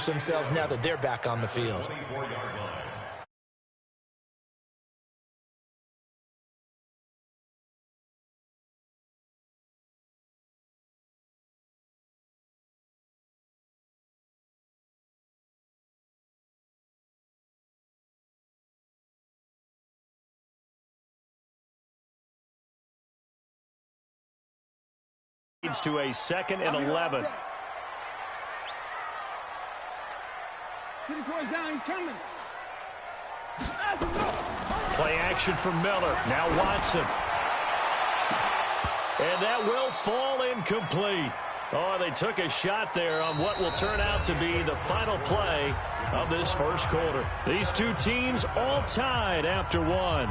themselves now that they're back on the field. Leads to a 2nd and 11. Play action for Miller. Now Watson. And that will fall incomplete. Oh, they took a shot there on what will turn out to be the final play of this first quarter. These two teams all tied after one.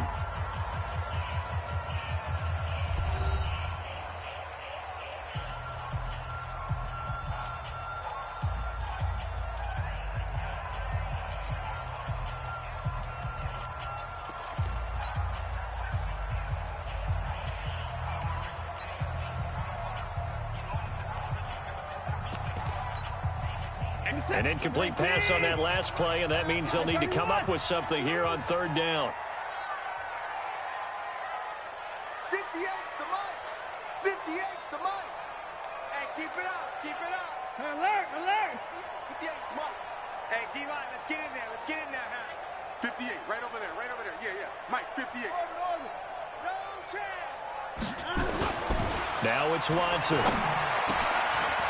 An incomplete pass on that last play, and that means they'll need to come up with something here on 3rd down. 58's the money. 58's the money. Hey, keep it up. Keep it up. Alert, alert. 58's the money. Hey, D-line, let's get in there. Let's get in there, huh? 58, right over there, right over there. Yeah, yeah. Mike, 58. No chance. Now it's Watson.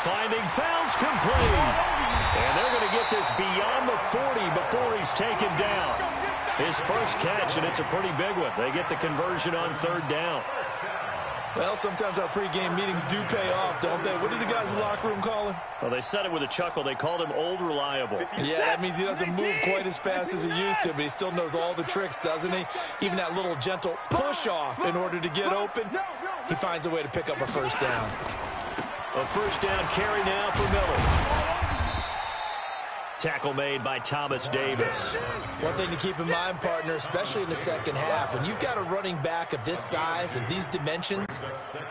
Finding fouls complete. And they're going to get this beyond the 40 before he's taken down. His first catch, and it's a pretty big one. They get the conversion on 3rd down. Well, sometimes our pregame meetings do pay off, don't they? What do the guys in the locker room call him? Well, they said it with a chuckle. They called him Old Reliable. Yeah, that means he doesn't move quite as fast as he used to, but he still knows all the tricks, doesn't he? Even that little gentle push-off in order to get open, he finds a way to pick up a first down. A first down carry now for Miller. Tackle made by Thomas Davis. One thing to keep in mind, partner, especially in the second half, when you've got a running back of this size and these dimensions,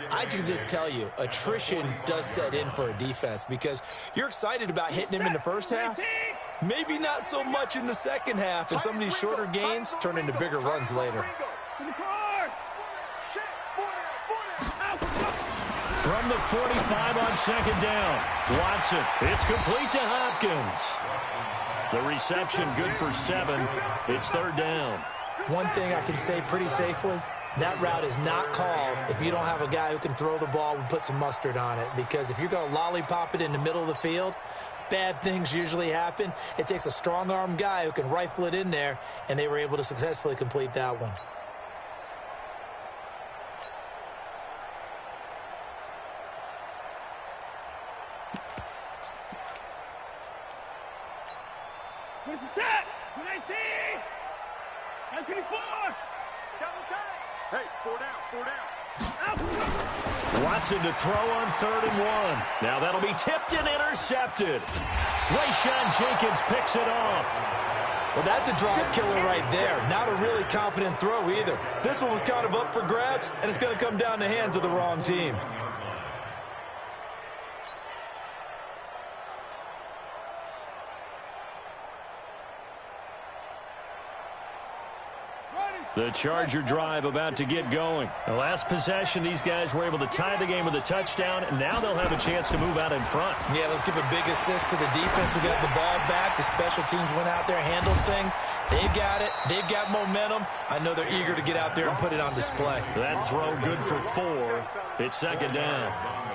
I can just tell you, attrition does set in for a defense because you're excited about hitting him in the first half. Maybe not so much in the second half, and some of these shorter gains turn into bigger runs later. From the 45 on 2nd down, Watson. It's complete to Hopkins. The reception good for 7. It's 3rd down. One thing I can say pretty safely, that route is not called if you don't have a guy who can throw the ball and put some mustard on it. Because if you're going to lollipop it in the middle of the field, bad things usually happen. It takes a strong-arm guy who can rifle it in there, and they were able to successfully complete that one. What's that? 19! 24! Double time! Hey, 4 down. Watson to throw on 3rd and 1. Now that'll be tipped and intercepted. Rayshawn Jenkins picks it off. Well, that's a drop killer right there. Not a really confident throw either. This one was kind of up for grabs, and it's going to come down the hands of the wrong team. The Charger drive about to get going. The last possession, these guys were able to tie the game with a touchdown, and now they'll have a chance to move out in front. Yeah, let's give a big assist to the defense who got the ball back. The special teams went out there, handled things. They've got it. They've got momentum. I know they're eager to get out there and put it on display. That throw good for 4. It's 2nd down.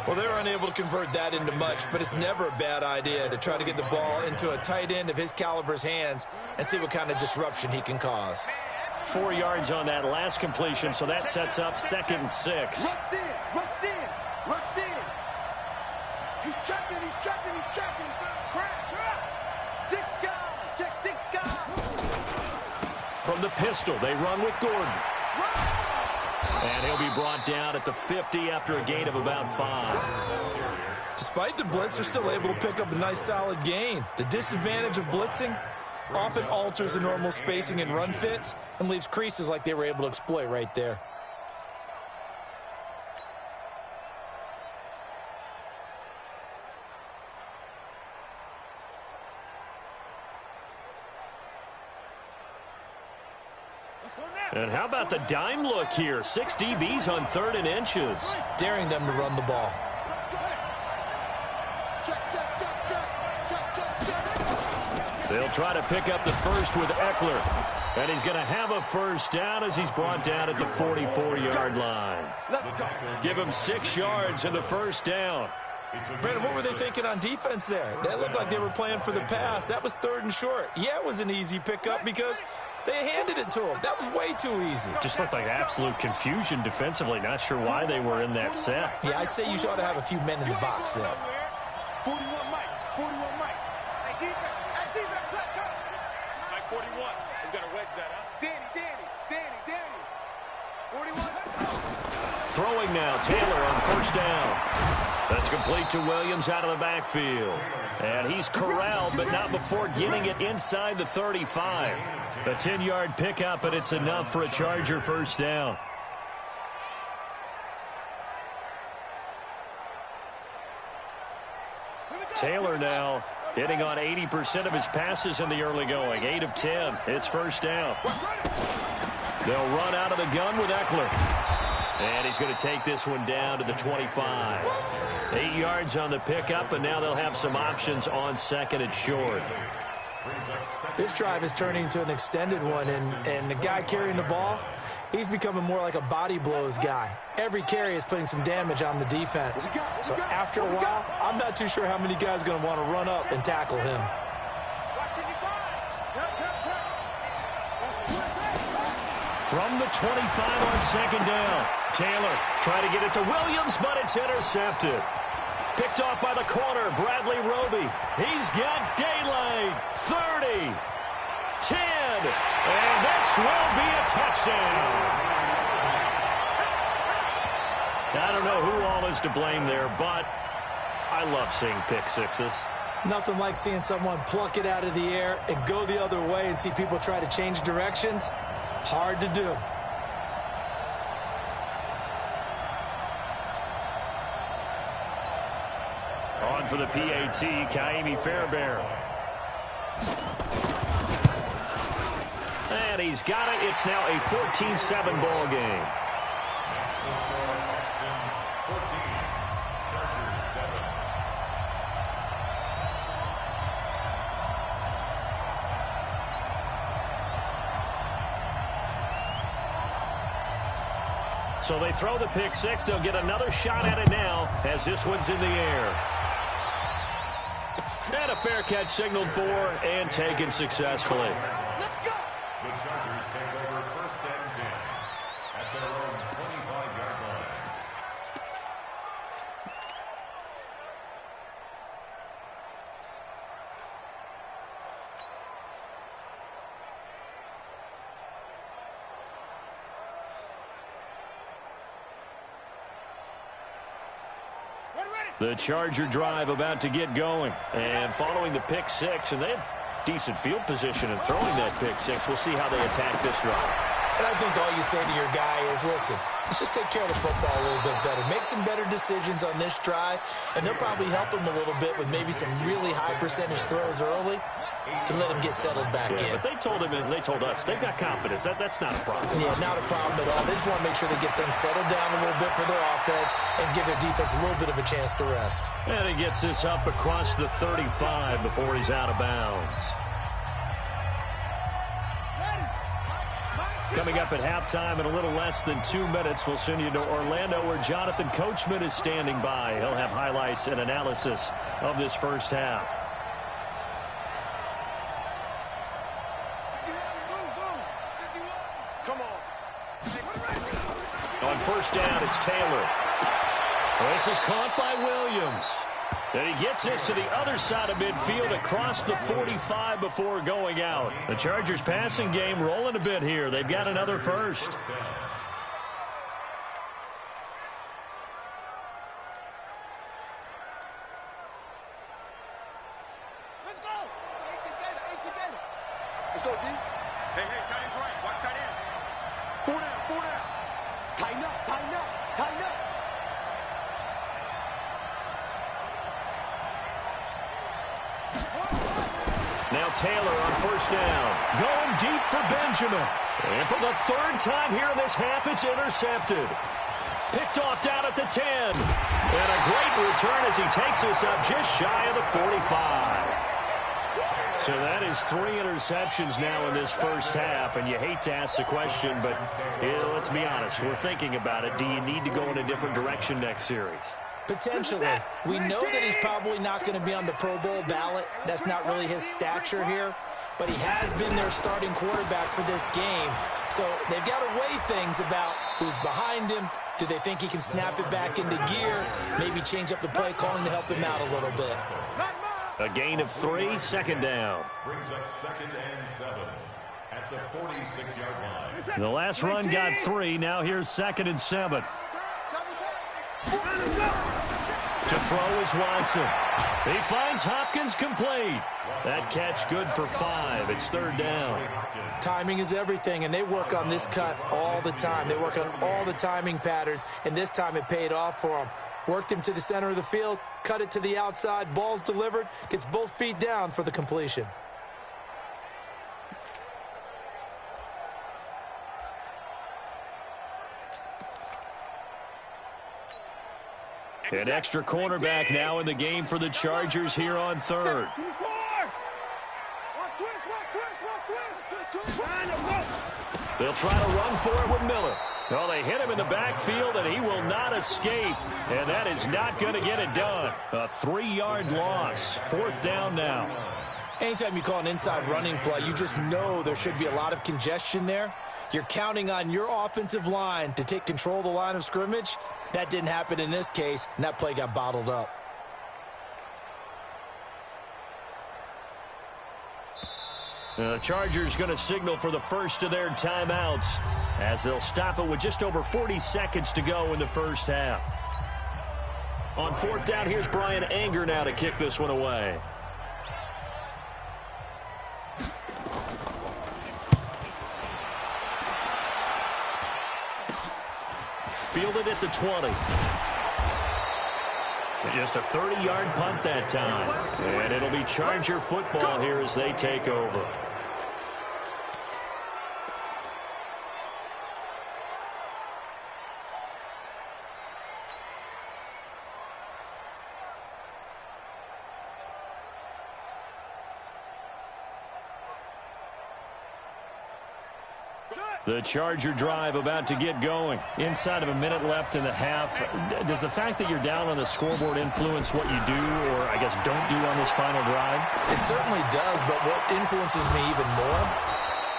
Well, they were unable to convert that into much, but it's never a bad idea to try to get the ball into a tight end of his caliber's hands and see what kind of disruption he can cause. 4 yards on that last completion, so that sets up 2nd and 6. Rush in, rush in, rush in. He's checking, he's checking, he's checking. Crash, right. 6 guys, check 6 guys. From the pistol, they run with Gordon. And he'll be brought down at the 50 after a gain of about 5. Despite the blitz, they're still able to pick up a nice solid gain. The disadvantage of blitzing often alters the normal spacing and run fits and leaves creases like they were able to exploit right there. And how about the dime look here? 6 DBs on 3rd and inches. Daring them to run the ball. They'll try to pick up the first with Eckler. And he's going to have a first down as he's brought down at the 44-yard line. Give him 6 yards in the first down. Brandon, what were they thinking on defense there? That looked like they were playing for the pass. That was 3rd and short. Yeah, it was an easy pickup because they handed it to him. That was way too easy. Just looked like absolute confusion defensively. Not sure why they were in that set. Yeah, I'd say you ought to have a few men in the box there. 41 Mike. 41 Mike. Hey, defense. Hey, defense. Let's go. Mike 41. He's got to wedge that, huh? Danny. 41. Throwing now, Taylor on first down. That's complete to Williams out of the backfield. And he's corralled, but not before getting it inside the 35. A 10-yard pickup, and it's enough for a Charger first down. Taylor now hitting on 80% of his passes in the early going. 8 of 10. It's first down. They'll run out of the gun with Eckler. And he's going to take this one down to the 25. 8 yards on the pickup, and now they'll have some options on 2nd and short. This drive is turning into an extended one, and the guy carrying the ball, he's becoming more like a body blows guy. Every carry is putting some damage on the defense. So after a while, I'm not too sure how many guys are going to want to run up and tackle him. From the 25 on 2nd down. Taylor trying to get it to Williams, but it's intercepted. Picked off by the corner, Bradley Roby. He's got daylight. 30, 10, and this will be a touchdown. I don't know who all is to blame there, but I love seeing pick sixes. Nothing like seeing someone pluck it out of the air and go the other way and see people try to change directions. Hard to do. On for the PAT, Kaimi Fairbairn. And he's got it. It's now a 14-7 ball game. So they throw the pick six. They'll get another shot at it now as this one's in the air. And a fair catch signaled for and taken successfully. Let's go. The Chargers take over 1st and 10 at their own 25-yard line. The Charger drive about to get going. And following the pick six, and they have decent field position in throwing that pick six. We'll see how they attack this drive. And I think all you say to your guy is, listen, let's just take care of the football a little bit better. Make some better decisions on this drive, and they'll probably help him a little bit with maybe some really high percentage throws early to let him get settled back in. But they told him and they told us they've got confidence. That's not a problem. Yeah, not a problem at all. They just want to make sure they get things settled down a little bit for their offense and give their defense a little bit of a chance to rest. And he gets this up across the 35 before he's out of bounds. Coming up at halftime in a little less than 2 minutes, we'll send you to Orlando where Jonathan Coachman is standing by. He'll have highlights and analysis of this first half. Come on. On first down, it's Taylor. This is caught by Williams. And he gets this to the other side of midfield across the 45 before going out. The Chargers passing game rolling a bit here. They've got another first. Let's go. Let's go, D. Hey, tight end's right. Watch tight end. 4 down. Tighten up. Now Taylor on first down. Going deep for Benjamin. And for the third time here in this half, it's intercepted. Picked off down at the 10. And a great return as he takes us up just shy of the 45. So that is 3 interceptions now in this first half, and you hate to ask the question, but let's be honest, we're thinking about it. Do you need to go in a different direction next series? Potentially. We know that he's probably not going to be on the Pro Bowl ballot. That's not really his stature here, but he has been their starting quarterback for this game. So they've got to weigh things about who's behind him. Do they think he can snap it back into gear? Maybe change up the play calling to help him out a little bit. A gain of 3, second down. Brings up 2nd and 7 at the 46-yard line. The last run got 3. Now here's 2nd and 7. To throw is Watson. He finds Hopkins complete. That catch good for 5. It's 3rd down. Timing is everything, and they work on this cut all the time. They work on all the timing patterns, and this time it paid off for them. Worked him to the center of the field, cut it to the outside, ball's delivered, gets both feet down for the completion. An extra cornerback now in the game for the Chargers here on 3rd. They'll try to run for it with Miller. Well, they hit him in the backfield, and he will not escape. And that is not going to get it done. A 3-yard loss. 4th down now. Anytime you call an inside running play, you just know there should be a lot of congestion there. You're counting on your offensive line to take control of the line of scrimmage. That didn't happen in this case, and that play got bottled up. The Chargers going to signal for the first of their timeouts as they'll stop it with just over 40 seconds to go in the first half. On 4th down, here's Brian Anger now to kick this one away. Fielded at the 20. Just a 30-yard punt that time. And it'll be Charger football here as they take over. The Charger drive about to get going. Inside of a minute left in the half. Does the fact that you're down on the scoreboard influence what you do, or I guess don't do on this final drive? It certainly does, but what influences me even more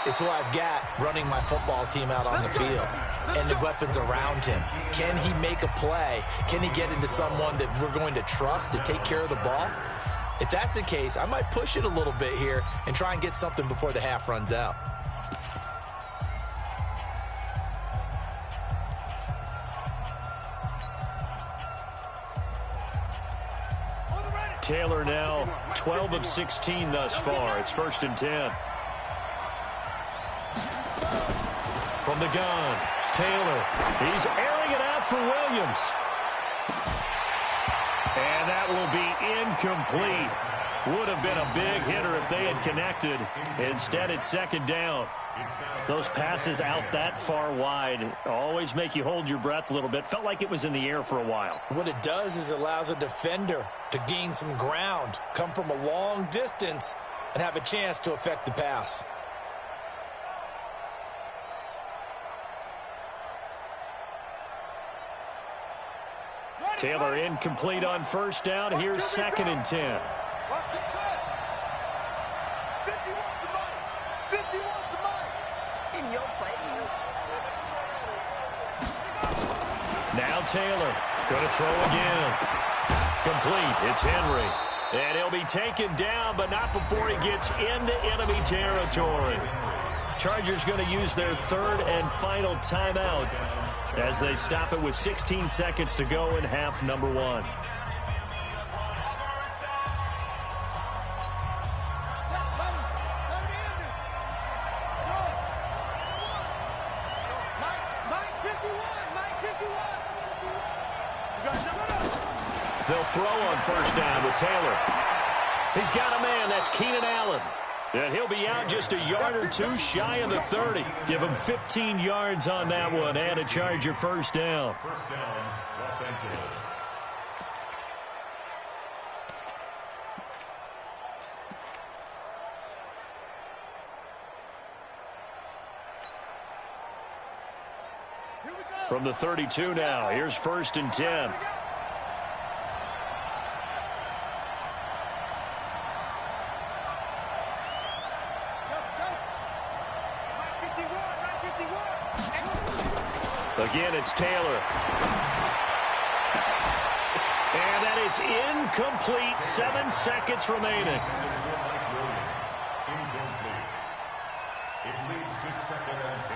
is who I've got running my football team out on the field and the weapons around him. Can he make a play? Can he get into someone that we're going to trust to take care of the ball? If that's the case, I might push it a little bit here and try and get something before the half runs out. Taylor now 12 of 16 thus far. It's 1st and 10. From the gun, Taylor. He's airing it out for Williams. And that will be incomplete. Would have been a big hitter if they had connected. Instead, it's 2nd down. Those passes out that far wide always make you hold your breath a little bit. Felt like it was in the air for a while. What it does is allows a defender to gain some ground, come from a long distance, and have a chance to affect the pass. Taylor incomplete on 1st down. Here's 2nd and 10. Now Taylor going to throw again. Complete. It's Henry. And he'll be taken down, but not before he gets into enemy territory. Chargers going to use their 3rd and final timeout as they stop it with 16 seconds to go in half number 1. They'll throw on 1st down with Taylor. He's got a man. That's Keenan Allen. And he'll be out just a yard or two shy of the 30. Give him 15 yards on that one and a Charger first down. First down, Los Angeles. From the 32 now, here's 1st and 10. Again, it's Taylor. And that is incomplete. 7 seconds remaining. Incomplete. It leads to 2nd and 10.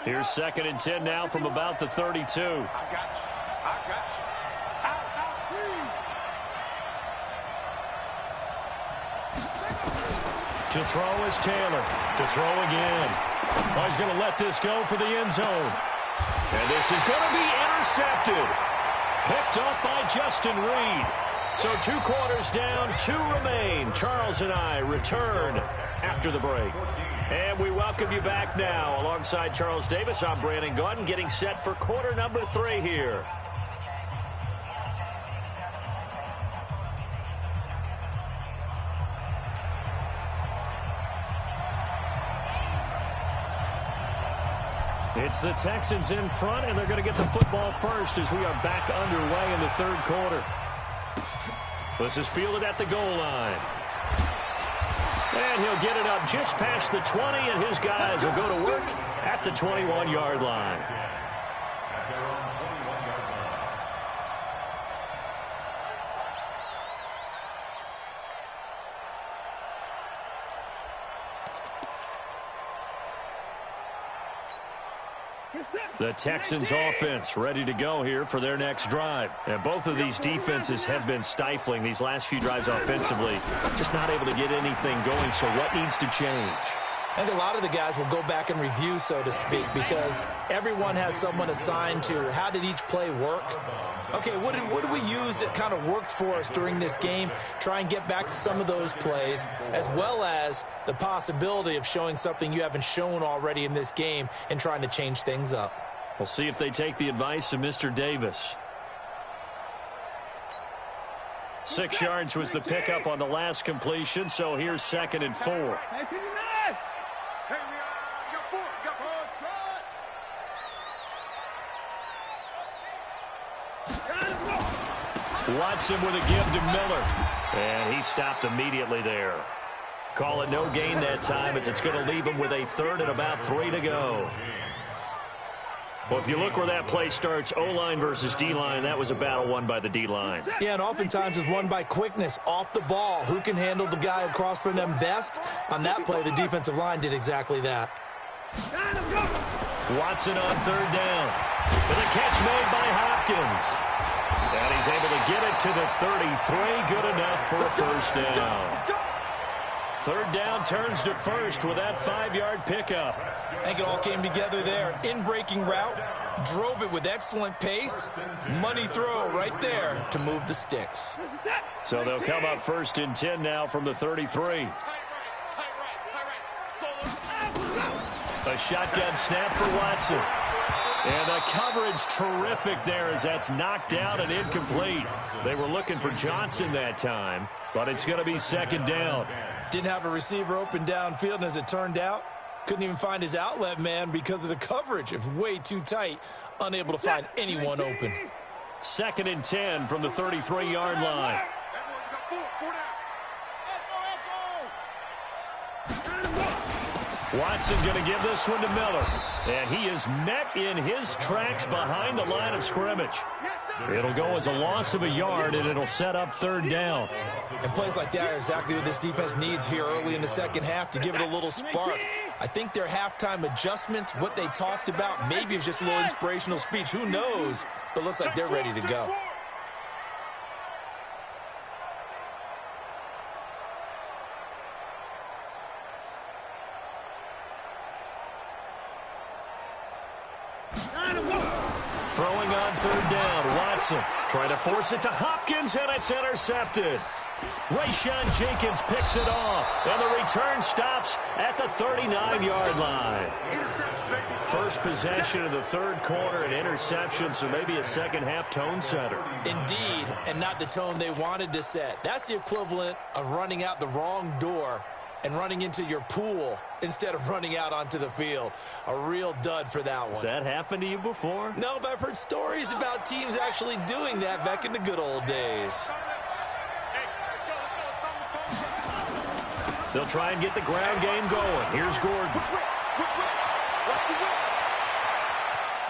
Here's 2nd and 10 now from about the 32. I got you. I got you. Out, please. To throw is Taylor. To throw again. Oh, he's going to let this go for the end zone. And this is going to be intercepted. Picked up by Justin Reed. So 2 quarters down, 2 remain. Charles and I return after the break. And we welcome you back now. Alongside Charles Davis, I'm Brandon Gaudin, getting set for quarter number 3 here. It's the Texans in front, and they're going to get the football first as we are back underway in the 3rd quarter. This is fielded at the goal line. And he'll get it up just past the 20, and his guys will go to work at the 21-yard line. At their own 21-yard line. The Texans offense ready to go here for their next drive. And both of these defenses have been stifling these last few drives offensively. Just not able to get anything going, so what needs to change? I think a lot of the guys will go back and review, so to speak, because everyone has someone assigned to how did each play work. Okay, what did we use that kind of worked for us during this game? Try and get back to some of those plays, as well as the possibility of showing something you haven't shown already in this game and trying to change things up. We'll see if they take the advice of Mr. Davis. 6 yards was the pickup on the last completion, so here's 2nd and 4. Hey, 59! Hey, we got 4. We got 4. Watson with a give to Miller. And he stopped immediately there. Call it no gain that time, as it's going to leave him with a 3rd and about 3 to go. Well, if you look where that play starts, O-line versus D-line, that was a battle won by the D-line. Yeah, and oftentimes it's won by quickness off the ball. Who can handle the guy across from them best? On that play, the defensive line did exactly that. Watson on 3rd down. With a catch made by Hopkins. And he's able to get it to the 33. Good enough for a first down. 3rd down turns to 1st with that 5-yard pickup. I think it all came together there. In-breaking route, drove it with excellent pace. Money throw right there to move the sticks. So they'll come up 1st and 10 now from the 33. A shotgun snap for Watson. And the coverage terrific there as that's knocked out and incomplete. They were looking for Johnson that time, but it's going to be 2nd down. Didn't have a receiver open downfield, and as it turned out, couldn't even find his outlet man because of the coverage. It was way too tight, unable to find anyone open. 2nd and 10 from the 33-yard line. Watson going to give this one to Miller. And he is met in his tracks behind the line of scrimmage. It'll go as a loss of a yard, and it'll set up 3rd down. And plays like that are exactly what this defense needs here early in the second half to give it a little spark. I think their halftime adjustments, what they talked about, maybe it's just a little inspirational speech. Who knows? But looks like they're ready to go. Throwing on third down. Watson trying to force it to Hopkins, and it's intercepted. Rayshawn Jenkins picks it off, and the return stops at the 39-yard line. First possession of the third quarter, an interception, so maybe a second-half tone setter. Indeed, and not the tone they wanted to set. That's the equivalent of running out the wrong door and running into your pool instead of running out onto the field. A real dud for that one. Has that happened to you before? No, but I've heard stories about teams actually doing that back in the good old days. They'll try and get the ground game going. Here's Gordon.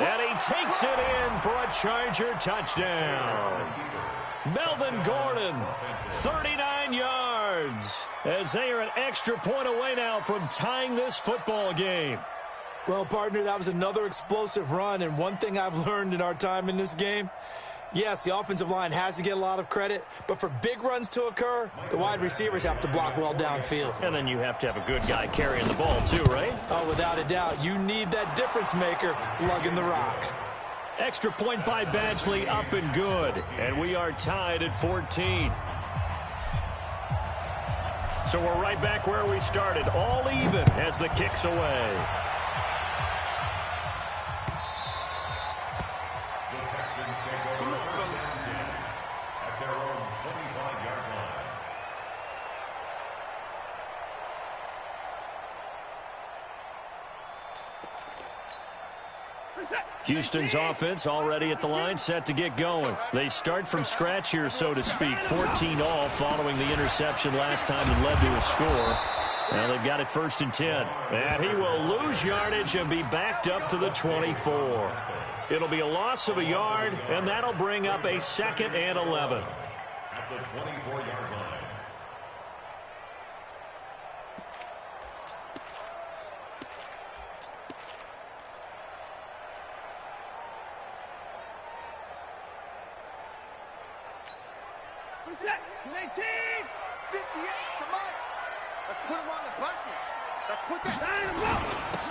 And he takes it in for a Charger touchdown. Melvin Gordon, 39 yards, as they are an extra point away now from tying this football game. Well, partner, that was another explosive run, and one thing I've learned in our time in this game, yes, the offensive line has to get a lot of credit, but for big runs to occur, the wide receivers have to block well downfield. And then you have to have a good guy carrying the ball too, right? Oh, without a doubt. You need that difference maker lugging the rock. Extra point by Badgley, up and good. And we are tied at 14. So we're right back where we started, all even as the kick's away. Houston's offense already at the line, set to get going. They start from scratch here, so to speak. 14 all following the interception last time that led to a score. Now they've got it 1st and 10. And he will lose yardage and be backed up to the 24. It'll be a loss of a yard, and that'll bring up a 2nd and 11. At the 24-yard line.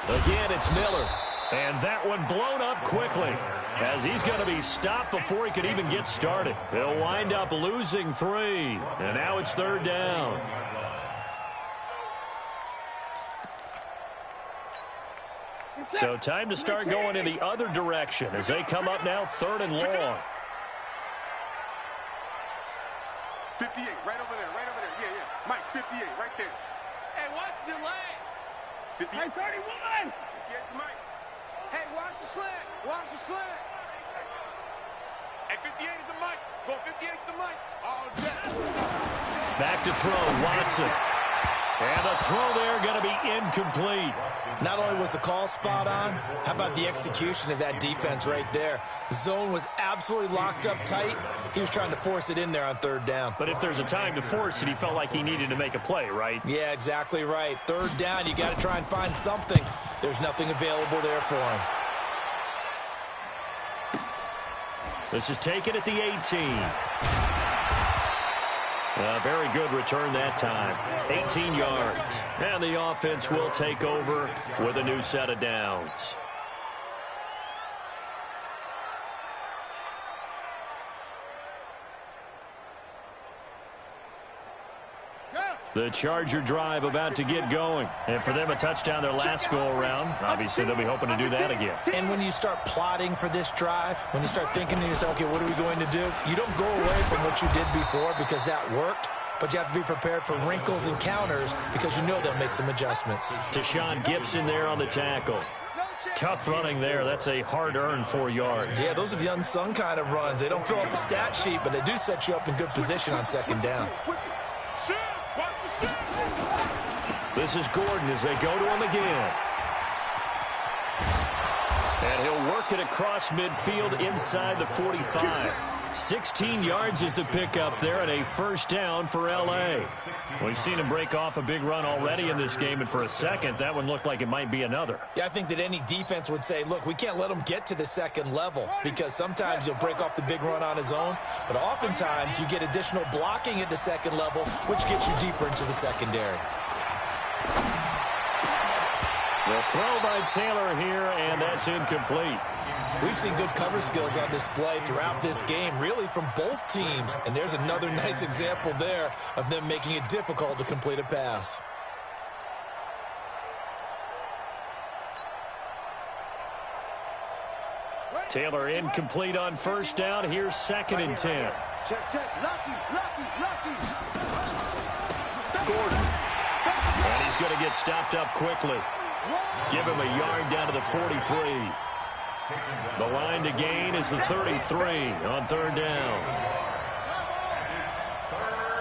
Again, it's Miller. And that one blown up quickly, as he's going to be stopped before he could even get started. They'll wind up losing 3. And now it's 3rd down. So time to start going in the other direction as they come up now 3rd and long. 58, right over there, right over there. Yeah, yeah. Mike, 58, right there. Hey, watch the lane. 58. Hey, 31. Get Mike. Hey, watch the slant. Watch the slant. Hey, 58 is the Mike. Go 58 is the Mike. All day. Back to throw, Watson. And the throw there going to be incomplete. Not only was the call spot on, how about the execution of that defense right there? The zone was absolutely locked up tight. He was trying to force it in there on 3rd down. But if there's a time to force it, he felt like he needed to make a play, right? Yeah, exactly right. 3rd down, you got to try and find something. There's nothing available there for him. This is taken at the 18. A very good return that time. 18 yards. And the offense will take over with a new set of downs. The Charger drive about to get going. And for them, a touchdown their last go-around. Obviously, they'll be hoping to do that again. And when you start plotting for this drive, when you start thinking to yourself, okay, what are we going to do? You don't go away from what you did before because that worked, but you have to be prepared for wrinkles and counters because you know they'll make some adjustments. Deshaun Gibson there on the tackle. Tough running there. That's a hard-earned 4 yards. Yeah, those are the unsung kind of runs. They don't fill up the stat sheet, but they do set you up in good position on 2nd down. This is Gordon as they go to him again. And he'll work it across midfield inside the 45. 16 yards is the pickup there, and a 1st down for L.A. We've seen him break off a big run already in this game, and for a second, that one looked like it might be another. Yeah, I think that any defense would say, look, we can't let him get to the 2nd level because sometimes he'll break off the big run on his own, but oftentimes you get additional blocking at the 2nd level, which gets you deeper into the secondary. The throw by Taylor here, and that's incomplete. We've seen good cover skills on display throughout this game, really from both teams. And there's another nice example there of them making it difficult to complete a pass. Taylor incomplete on first down. Here's 2nd and 10. Check, check. Lucky. Gordon. And he's going to get stopped up quickly. Give him a yard down to the 43. The line to gain is the 33 on 3rd down.